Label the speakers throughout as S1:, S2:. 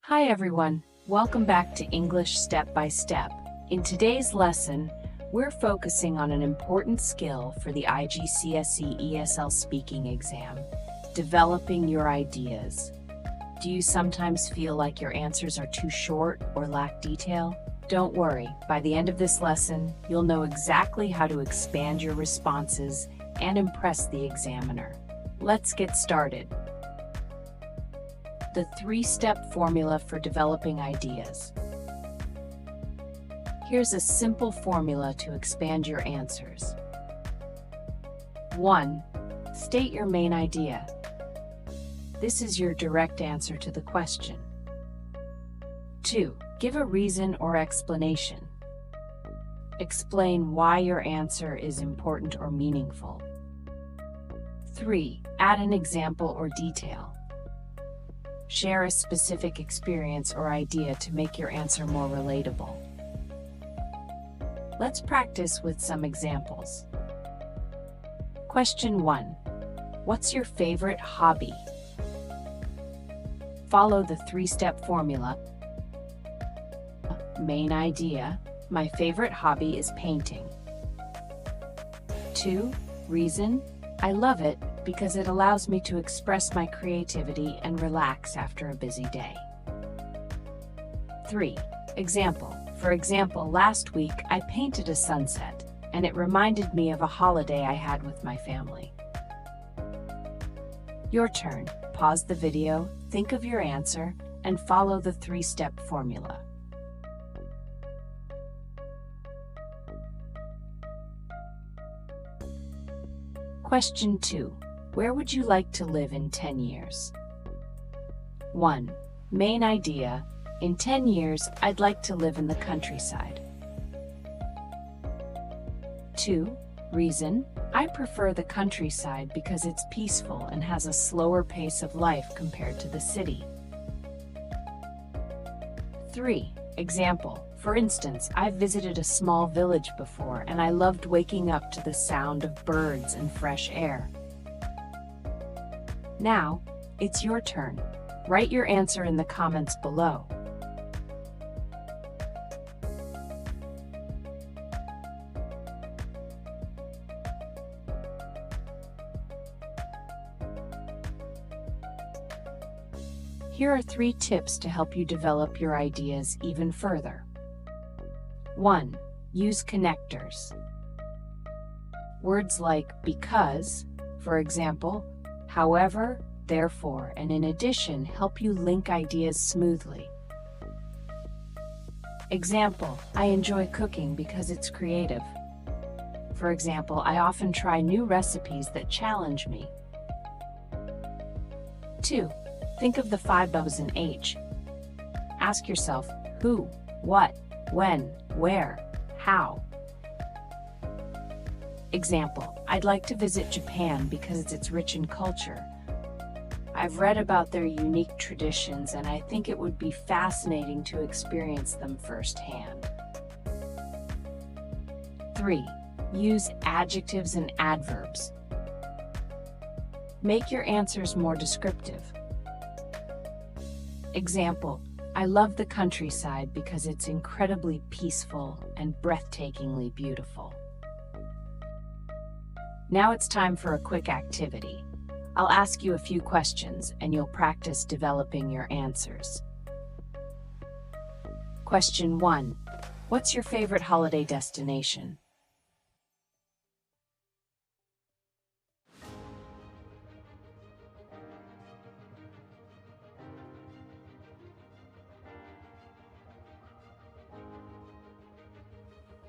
S1: Hi everyone, welcome back to English Step by Step. In today's lesson, we're focusing on an important skill for the IGCSE ESL Speaking Exam, developing your ideas. Do you sometimes feel like your answers are too short or lack detail? Don't worry, by the end of this lesson, you'll know exactly how to expand your responses and impress the examiner. Let's get started. The three-step formula for developing ideas. Here's a simple formula to expand your answers. 1. State your main idea. This is your direct answer to the question. 2. Give a reason or explanation. Explain why your answer is important or meaningful. 3. Add an example or detail. Share a specific experience or idea to make your answer more relatable. Let's practice with some examples. Question 1. What's your favorite hobby? Follow the three-step formula. Main idea. My favorite hobby is painting. 2. Reason. I love it because it allows me to express my creativity and relax after a busy day. 3. Example. For example, last week I painted a sunset, and it reminded me of a holiday I had with my family. Your turn. Pause the video, think of your answer, and follow the three-step formula. Question 2. Where would you like to live in 10 years? 1. Main idea. In 10 years, I'd like to live in the countryside. 2. Reason. I prefer the countryside because it's peaceful and has a slower pace of life compared to the city. 3. Example. For instance, I've visited a small village before and I loved waking up to the sound of birds and fresh air. Now, it's your turn. Write your answer in the comments below. Here are 3 tips to help you develop your ideas even further. 1. Use connectors. Words like because, for example, however, therefore, and in addition help you link ideas smoothly. Example, I enjoy cooking because it's creative. For example, I often try new recipes that challenge me. 2. Think of the 5 W's in H. Ask yourself, who, what, when, where, how. Example, I'd like to visit Japan because it's rich in culture. I've read about their unique traditions and I think it would be fascinating to experience them firsthand. 3. Use adjectives and adverbs. Make your answers more descriptive. Example, I love the countryside because it's incredibly peaceful and breathtakingly beautiful. Now it's time for a quick activity. I'll ask you a few questions and you'll practice developing your answers. Question 1. What's your favorite holiday destination?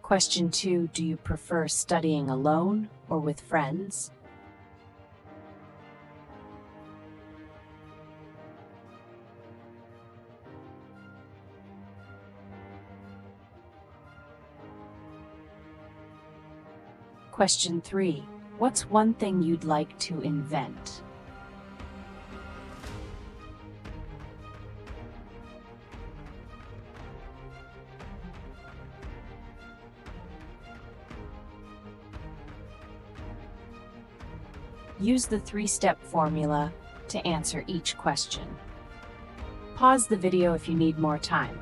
S1: Question 2. Do you prefer studying alone or with friends? Question 3. What's one thing you'd like to invent? Use the three-step formula to answer each question. Pause the video if you need more time.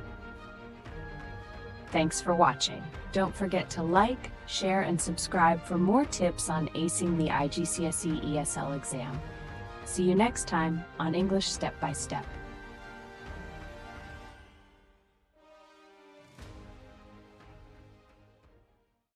S1: Thanks for watching. Don't forget to like, share, and subscribe for more tips on acing the IGCSE ESL exam. See you next time on English Step by Step.